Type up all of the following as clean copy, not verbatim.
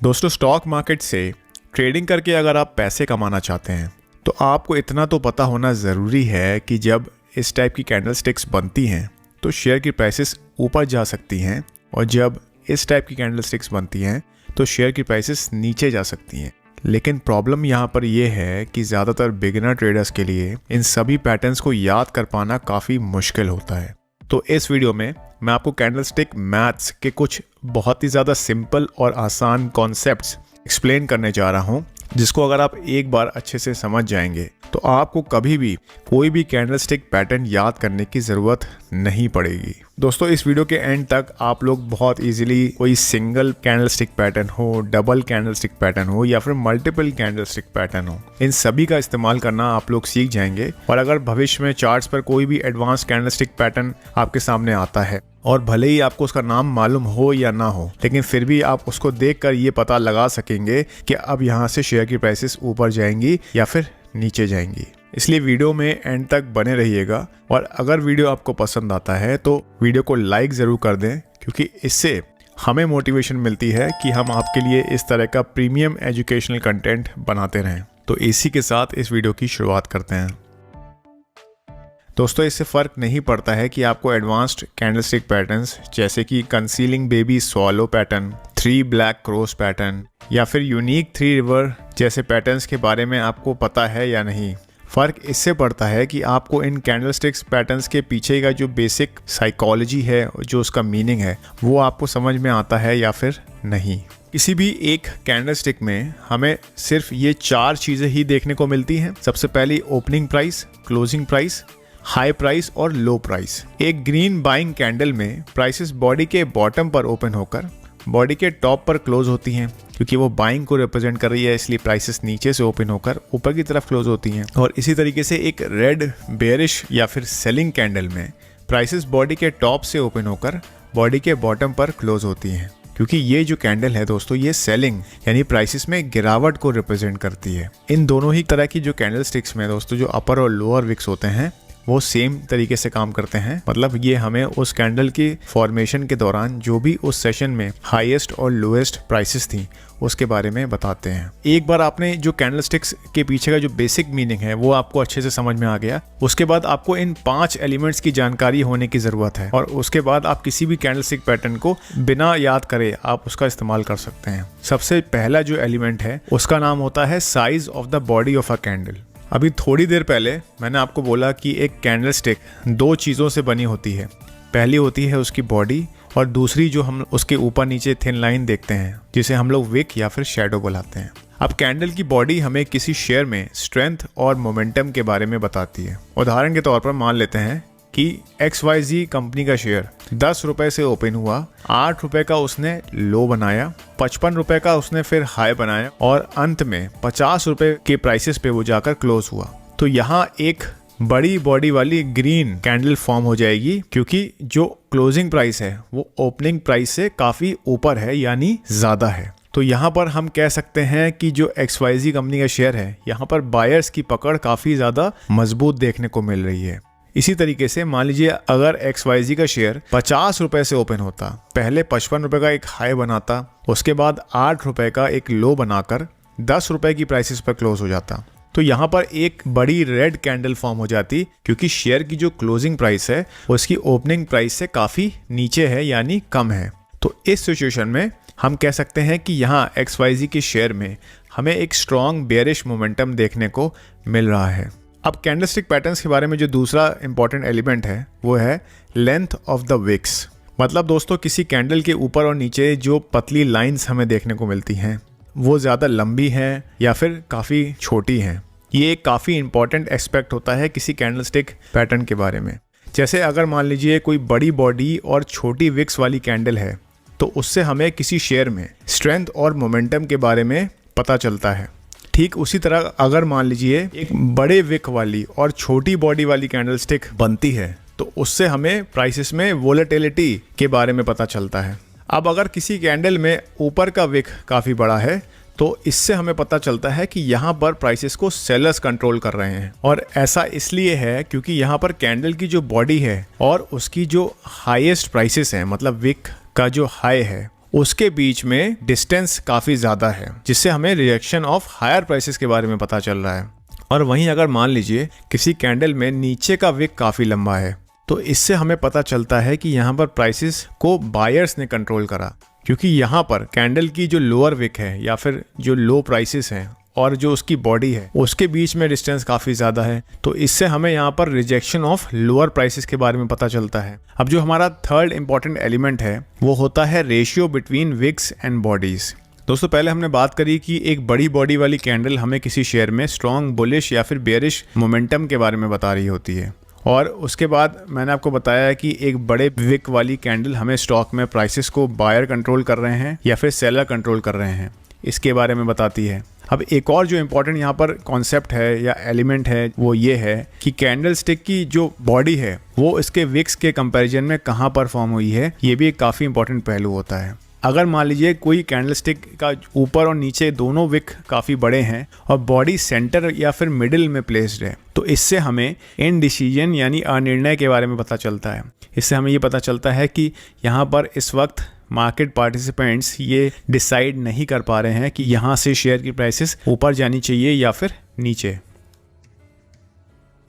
दोस्तों, stock market से trading करके अगर आप पैसे कमाना चाहते हैं तो आपको इतना तो पता होना ज़रूरी है कि जब इस टाइप की कैंडलस्टिक्स बनती हैं तो शेयर की प्राइसेस ऊपर जा सकती हैं और जब इस टाइप की कैंडलस्टिक्स बनती हैं तो शेयर की प्राइसेस नीचे जा सकती हैं। लेकिन प्रॉब्लम यहाँ पर यह है कि ज़्यादातर बिगिनर ट्रेडर्स के लिए इन सभी पैटर्न्स को याद कर पाना काफ़ी मुश्किल होता है। तो इस वीडियो में मैं आपको कैंडलस्टिक मैथ्स के कुछ बहुत ही ज़्यादा सिंपल और आसान कॉन्सेप्ट्स एक्सप्लेन करने जा रहा हूँ, जिसको अगर आप एक बार अच्छे से समझ जाएंगे तो आपको कभी भी कोई भी कैंडलस्टिक पैटर्न याद करने की ज़रूरत नहीं पड़ेगी। दोस्तों, इस वीडियो के एंड तक आप लोग बहुत इजीली कोई सिंगल कैंडलस्टिक पैटर्न हो, डबल कैंडलस्टिक पैटर्न हो या फिर मल्टीपल कैंडलस्टिक पैटर्न हो, इन सभी का इस्तेमाल करना आप लोग सीख जाएंगे। और अगर भविष्य में चार्ट्स पर कोई भी एडवांस कैंडलस्टिक पैटर्न आपके सामने आता है और भले ही आपको उसका नाम मालूम हो या ना हो, लेकिन फिर भी आप उसको देखकर ये पता लगा सकेंगे कि अब यहाँ से शेयर की प्राइसेस ऊपर जाएंगी या फिर नीचे जाएंगी। इसलिए वीडियो में एंड तक बने रहिएगा और अगर वीडियो आपको पसंद आता है तो वीडियो को लाइक ज़रूर कर दें, क्योंकि इससे हमें मोटिवेशन मिलती है कि हम आपके लिए इस तरह का प्रीमियम एजुकेशनल कंटेंट बनाते रहें। तो इसी के साथ इस वीडियो की शुरुआत करते हैं। दोस्तों, इससे फ़र्क नहीं पड़ता है कि आपको एडवांस्ड कैंडलस्टिक पैटर्न्स जैसे कि concealing baby swallow pattern, 3 black cross pattern या फिर यूनिक 3 रिवर जैसे पैटर्न्स के बारे में आपको पता है या नहीं। फ़र्क इससे पड़ता है कि आपको इन कैंडलस्टिक्स पैटर्न्स के पीछे का जो बेसिक साइकोलॉजी है, जो उसका मीनिंग है, वो आपको समझ में आता है या फिर नहीं। किसी भी एक कैंडलस्टिक में हमें सिर्फ ये 4 चीज़ें ही देखने को मिलती हैं। सबसे पहली opening price, closing price, high price और लो प्राइस। एक ग्रीन बाइंग कैंडल में प्राइसेस बॉडी के बॉटम पर ओपन होकर बॉडी के टॉप पर क्लोज होती हैं, क्योंकि वो बाइंग को रिप्रेजेंट कर रही है, इसलिए प्राइसेस नीचे से ओपन होकर ऊपर की तरफ क्लोज होती हैं। और इसी तरीके से एक रेड बेयरिश या फिर सेलिंग कैंडल में प्राइसेस बॉडी के टॉप से ओपन होकर बॉडी के बॉटम पर क्लोज होती हैं, क्योंकि ये जो कैंडल है दोस्तों, ये सेलिंग यानी प्राइसेस में गिरावट को रिप्रेजेंट करती है। इन दोनों ही तरह की जो कैंडल स्टिक्स में दोस्तों जो अपर और लोअर विक्स होते हैं वो सेम तरीके से काम करते हैं। मतलब ये हमें उस कैंडल की फॉर्मेशन के दौरान जो भी उस सेशन में हाईएस्ट और लोएस्ट प्राइसेस थी उसके बारे में बताते हैं। एक बार आपने जो कैंडलस्टिक्स के पीछे का जो बेसिक मीनिंग है वो आपको अच्छे से समझ में आ गया, उसके बाद आपको इन 5 एलिमेंट्स की जानकारी होने की ज़रूरत है और उसके बाद आप किसी भी कैंडलस्टिक पैटर्न को बिना याद करे आप उसका इस्तेमाल कर सकते हैं। सबसे पहला जो एलिमेंट है उसका नाम होता है size of the body of a candle. अभी थोड़ी देर पहले मैंने आपको बोला कि एक कैंडलस्टिक 2 चीज़ों से बनी होती है। पहली होती है उसकी बॉडी और दूसरी जो हम उसके ऊपर नीचे थिन लाइन देखते हैं, जिसे हम लोग विक या फिर शैडो बुलाते हैं। अब कैंडल की बॉडी हमें किसी शेयर में स्ट्रेंथ और मोमेंटम के बारे में बताती है। उदाहरण के तौर पर मान लेते हैं कि XYZ कंपनी का शेयर 10 रुपए से ओपन हुआ, 8 रुपए का उसने लो बनाया, 55 रुपए का उसने फिर हाई बनाया और अंत में 50 रुपए के प्राइसेस पे वो जाकर क्लोज हुआ। तो यहाँ एक बड़ी बॉडी वाली ग्रीन कैंडल फॉर्म हो जाएगी, क्योंकि जो क्लोजिंग प्राइस है वो ओपनिंग प्राइस से काफ़ी ऊपर है, यानी ज़्यादा है। तो यहाँ पर हम कह सकते हैं कि जो XYZ कंपनी का शेयर है, यहाँ पर बायर्स की पकड़ काफ़ी ज़्यादा मजबूत देखने को मिल रही है। इसी तरीके से मान लीजिए अगर XYZ का शेयर 50 रुपए से ओपन होता, पहले 55 रुपए का एक हाई बनाता, उसके बाद 8 रुपए का एक लो बनाकर 10 रुपए की प्राइसेस पर क्लोज हो जाता, तो यहाँ पर एक बड़ी रेड कैंडल फॉर्म हो जाती, क्योंकि शेयर की जो क्लोजिंग प्राइस है उसकी ओपनिंग प्राइस से काफ़ी नीचे है, यानी कम है। तो इस सिचुएशन में हम कह सकते हैं कि यहाँ XYZ के शेयर में हमें एक स्ट्रॉन्ग बेयरिश मोमेंटम देखने को मिल रहा है। अब कैंडलस्टिक पैटर्न्स के बारे में जो दूसरा इंपॉर्टेंट एलिमेंट है वो है लेंथ ऑफ द विक्स। मतलब दोस्तों, किसी कैंडल के ऊपर और नीचे जो पतली लाइंस हमें देखने को मिलती हैं वो ज़्यादा लंबी हैं या फिर काफ़ी छोटी हैं। ये एक काफ़ी इंपॉर्टेंट एस्पेक्ट होता है किसी कैंडलस्टिक पैटर्न के बारे में। जैसे अगर मान लीजिए कोई बड़ी बॉडी और छोटी विक्स वाली कैंडल है, तो उससे हमें किसी शेयर में स्ट्रेंथ और मोमेंटम के बारे में पता चलता है। ठीक उसी तरह अगर मान लीजिए एक बड़े विक वाली और छोटी बॉडी वाली कैंडलस्टिक बनती है, तो उससे हमें प्राइसेस में वोलेटिलिटी के बारे में पता चलता है। अब अगर किसी कैंडल में ऊपर का विक काफ़ी बड़ा है, तो इससे हमें पता चलता है कि यहाँ पर प्राइसेस को सेलर्स कंट्रोल कर रहे हैं। और ऐसा इसलिए है क्योंकि यहाँ पर कैंडल की जो बॉडी है और उसकी जो हाईएस्ट प्राइसेस हैं, मतलब विक का जो हाई है, उसके बीच में डिस्टेंस काफ़ी ज़्यादा है, जिससे हमें रिजेक्शन ऑफ हायर प्राइसेस के बारे में पता चल रहा है। और वहीं अगर मान लीजिए किसी कैंडल में नीचे का विक काफ़ी लंबा है, तो इससे हमें पता चलता है कि यहाँ पर प्राइसेस को बायर्स ने कंट्रोल करा, क्योंकि यहाँ पर कैंडल की जो लोअर विक है या फिर जो लो प्राइसेस हैं और जो उसकी बॉडी है उसके बीच में डिस्टेंस काफ़ी ज़्यादा है। तो इससे हमें यहाँ पर रिजेक्शन ऑफ लोअर प्राइसेस के बारे में पता चलता है। अब जो हमारा थर्ड इंपॉर्टेंट एलिमेंट है वो होता है ratio between wicks and bodies. दोस्तों पहले हमने बात करी कि एक बड़ी बॉडी वाली कैंडल हमें किसी शेयर में स्ट्रॉन्ग बुलिश या फिर बेयरिश मोमेंटम के बारे में बता रही होती है, और उसके बाद मैंने आपको बताया कि एक बड़े विक वाली कैंडल हमें स्टॉक में प्राइसेस को बायर कंट्रोल कर रहे हैं या फिर सेलर कंट्रोल कर रहे हैं, इसके बारे में बताती है। अब एक और जो इम्पोर्टेंट यहाँ पर कॉन्सेप्ट है या एलिमेंट है वो ये है कि कैंडल स्टिक की जो बॉडी है वो इसके विक्स के कंपैरिजन में कहाँ पर फॉर्म हुई है, ये भी एक काफ़ी इंपॉर्टेंट पहलू होता है। अगर मान लीजिए कोई कैंडल स्टिक का ऊपर और नीचे दोनों विक काफ़ी बड़े हैं और बॉडी सेंटर या फिर मिडिल में प्लेस्ड है, तो इससे हमें इनडिसीजन यानी अनिर्णय के बारे में पता चलता है। इससे हमें ये पता चलता है कि यहाँ पर इस वक्त मार्केट पार्टिसिपेंट्स ये डिसाइड नहीं कर पा रहे हैं कि यहाँ से शेयर की प्राइसेस ऊपर जानी चाहिए या फिर नीचे।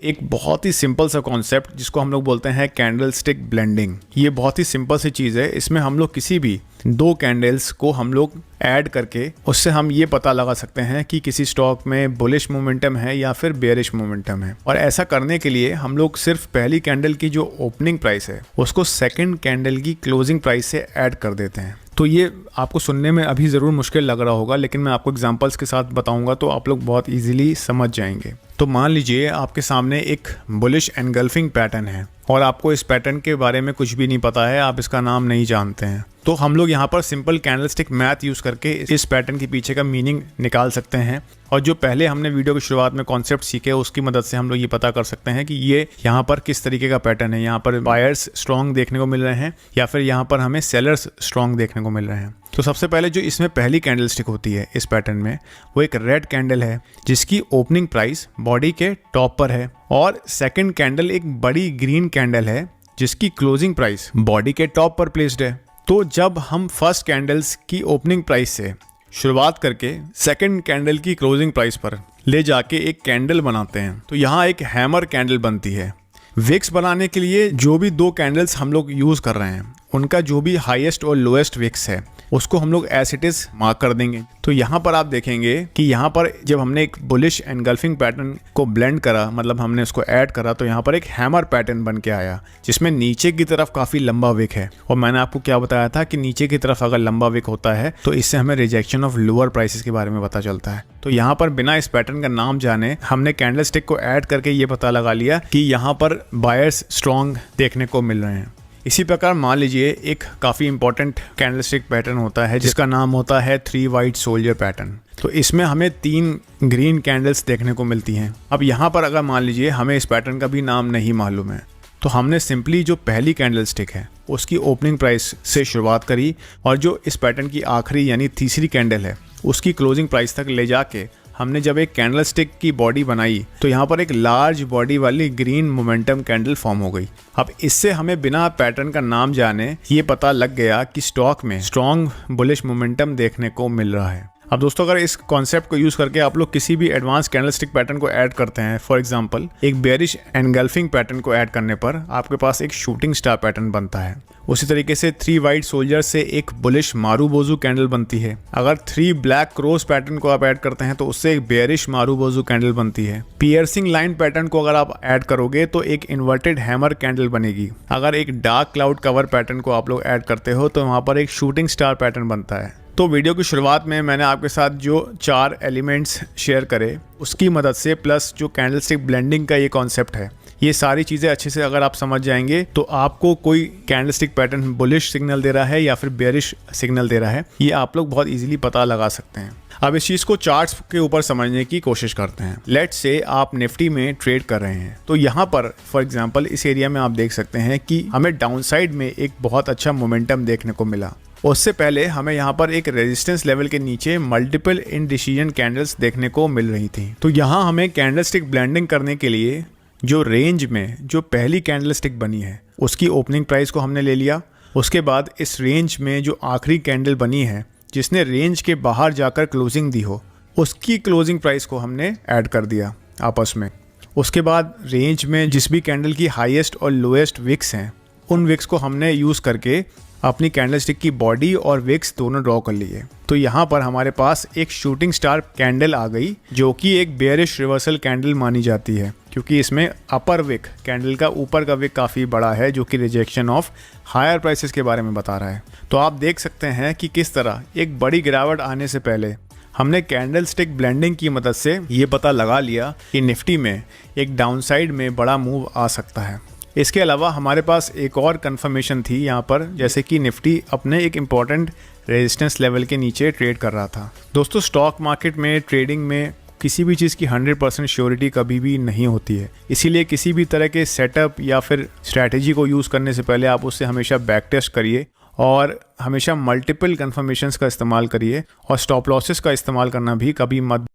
एक बहुत ही सिंपल सा कॉन्सेप्ट जिसको हम लोग बोलते हैं कैंडल स्टिक ब्लेंडिंग, ये बहुत ही सिंपल सी चीज़ है। इसमें हम लोग किसी भी दो कैंडल्स को हम लोग ऐड करके उससे हम ये पता लगा सकते हैं कि किसी स्टॉक में बुलिश मोमेंटम है या फिर बेयरिश मोमेंटम है। और ऐसा करने के लिए हम लोग सिर्फ पहली कैंडल की जो ओपनिंग प्राइस है उसको सेकंड कैंडल की क्लोजिंग प्राइस से ऐड कर देते हैं। तो ये आपको सुनने में अभी ज़रूर मुश्किल लग रहा होगा, लेकिन मैं आपको एग्जांपल्स के साथ बताऊंगा तो आप लोग बहुत इजीली समझ जाएंगे। तो मान लीजिए आपके सामने एक बुलिश एनगल्फिंग पैटर्न है और आपको इस पैटर्न के बारे में कुछ भी नहीं पता है, आप इसका नाम नहीं जानते हैं, तो हम लोग यहाँ पर सिंपल कैंडलस्टिक मैथ यूज़ करके इस पैटर्न के पीछे का मीनिंग निकाल सकते हैं। और जो पहले हमने वीडियो की शुरुआत में कॉन्सेप्ट सीखे उसकी मदद से हम लोग ये पता कर सकते हैं कि ये यहाँ पर किस तरीके का पैटर्न है। यहाँ पर बायर्स स्ट्रॉन्ग देखने को मिल रहे हैं या फिर यहाँ पर हमें सेलर्स स्ट्रॉन्ग देखने को मिल रहे हैं। तो सबसे पहले जो इसमें पहली कैंडलस्टिक होती है इस पैटर्न में वो एक रेड कैंडल है जिसकी ओपनिंग प्राइस बॉडी के टॉप पर है, और सेकंड कैंडल एक बड़ी ग्रीन कैंडल है जिसकी क्लोजिंग प्राइस बॉडी के टॉप पर प्लेस्ड है। तो जब हम फर्स्ट कैंडल्स की ओपनिंग प्राइस से शुरुआत करके सेकंड कैंडल की क्लोजिंग प्राइस पर ले जाके एक कैंडल बनाते हैं तो यहाँ एक हैमर कैंडल बनती है। विक्स बनाने के लिए जो भी दो कैंडल्स हम लोग यूज़ कर रहे हैं उनका जो भी हाईएस्ट और लोएस्ट विक्स है उसको हम लोग एज इट इज मार्क कर देंगे। तो यहाँ पर आप देखेंगे कि यहाँ पर जब हमने एक बुलिश एनगल्फिंग पैटर्न को ब्लेंड करा, मतलब हमने उसको ऐड करा, तो यहाँ पर एक हैमर पैटर्न बन के आया जिसमें नीचे की तरफ काफ़ी लंबा विक है। और मैंने आपको क्या बताया था कि नीचे की तरफ अगर लंबा विक होता है तो इससे हमें रिजेक्शन ऑफ लोअर प्राइसेस के बारे में पता चलता है। तो यहाँ पर बिना इस पैटर्न का नाम जाने हमने कैंडल स्टिक को ऐड करके ये पता लगा लिया कि यहाँ पर बायर्स स्ट्रॉन्ग देखने को मिल रहे हैं। इसी प्रकार मान लीजिए एक काफ़ी इंपॉर्टेंट कैंडलस्टिक पैटर्न होता है जिसका नाम होता है 3 वाइट सोल्जर पैटर्न। तो इसमें हमें 3 ग्रीन कैंडल्स देखने को मिलती हैं। अब यहाँ पर अगर मान लीजिए हमें इस पैटर्न का भी नाम नहीं मालूम है तो हमने सिंपली जो पहली कैंडलस्टिक है उसकी ओपनिंग प्राइस से शुरुआत करी और जो इस पैटर्न की आखिरी यानी तीसरी कैंडल है उसकी क्लोजिंग प्राइस तक ले जाके हमने जब एक कैंडल स्टिक की बॉडी बनाई तो यहाँ पर एक लार्ज बॉडी वाली ग्रीन मोमेंटम कैंडल फॉर्म हो गई। अब इससे हमें बिना पैटर्न का नाम जाने ये पता लग गया कि स्टॉक में स्ट्रॉन्ग बुलिश मोमेंटम देखने को मिल रहा है। अब दोस्तों अगर इस कॉन्सेप्ट को यूज़ करके आप लोग किसी भी एडवांस कैंडलस्टिक पैटर्न को ऐड करते हैं, फॉर एग्जांपल एक बेयरिश एनगल्फिंग पैटर्न को ऐड करने पर आपके पास एक शूटिंग स्टार पैटर्न बनता है। उसी तरीके से 3 वाइट सोल्जर से एक बुलिश मारूबोजू कैंडल बनती है। अगर 3 ब्लैक क्रॉस पैटर्न को आप ऐड करते हैं तो उससे एक बेयरिश मारूबोजू कैंडल बनती है। पियर्सिंग लाइन पैटर्न को अगर आप ऐड करोगे तो एक इन्वर्टेड हैमर कैंडल बनेगी। अगर एक डार्क क्लाउड कवर पैटर्न को आप लोग ऐड करते हो तो वहाँ पर एक शूटिंग स्टार पैटर्न बनता है। तो वीडियो की शुरुआत में मैंने आपके साथ जो 4 एलिमेंट्स शेयर करे उसकी मदद से प्लस जो कैंडलस्टिक ब्लेंडिंग का ये कॉन्सेप्ट है, ये सारी चीज़ें अच्छे से अगर आप समझ जाएंगे तो आपको कोई कैंडलस्टिक पैटर्न बुलिश सिग्नल दे रहा है या फिर बेयरिश सिग्नल दे रहा है ये आप लोग बहुत इजीली पता लगा सकते हैं। अब इस चीज़ को चार्ट्स के ऊपर समझने की कोशिश करते हैं। लेट्स से आप निफ्टी में ट्रेड कर रहे हैं तो यहाँ पर फॉर एग्जांपल इस एरिया में आप देख सकते हैं कि हमें डाउनसाइड में एक बहुत अच्छा मोमेंटम देखने को मिला। उससे पहले हमें यहाँ पर एक रेजिस्टेंस लेवल के नीचे मल्टीपल इनडिसीजन कैंडल्स देखने को मिल रही थी। तो यहाँ हमें कैंडलस्टिक ब्लेंडिंग करने के लिए जो रेंज में जो पहली कैंडलस्टिक बनी है उसकी ओपनिंग प्राइस को हमने ले लिया, उसके बाद इस रेंज में जो आखिरी कैंडल बनी है जिसने रेंज के बाहर जाकर क्लोजिंग दी हो, उसकी क्लोजिंग प्राइस को हमने ऐड कर दिया आपस में। उसके बाद रेंज में जिस भी कैंडल की हाईएस्ट और लोएस्ट विक्स हैं, उन विक्स को हमने यूज़ करके अपनी कैंडलस्टिक की बॉडी और विक्स दोनों ड्रॉ कर लिए। तो यहाँ पर हमारे पास एक शूटिंग स्टार कैंडल आ गई, जो कि एक बेयरिश रिवर्सल कैंडल मानी जाती है, क्योंकि इसमें अपर विक, कैंडल का ऊपर का विक काफ़ी बड़ा है, जो कि रिजेक्शन ऑफ हायर प्राइसेस के बारे में बता रहा है। तो आप देख सकते हैं कि किस तरह एक बड़ी गिरावट आने से पहले हमने कैंडलस्टिक ब्लेंडिंग की मदद से ये पता लगा लिया कि निफ्टी में एक डाउनसाइड में बड़ा मूव आ सकता है। इसके अलावा हमारे पास एक और कंफर्मेशन थी यहाँ पर, जैसे कि निफ्टी अपने एक इम्पॉर्टेंट रेजिस्टेंस लेवल के नीचे ट्रेड कर रहा था। दोस्तों, स्टॉक मार्केट में ट्रेडिंग में किसी भी चीज़ की 100% श्योरिटी कभी भी नहीं होती है, इसीलिए किसी भी तरह के सेटअप या फिर स्ट्रैटेजी को यूज़ करने से पहले आप उससे हमेशा बैक टेस्ट करिए और हमेशा मल्टीपल कंफर्मेशंस का इस्तेमाल करिए, और स्टॉप लॉसेस का इस्तेमाल करना भी कभी मत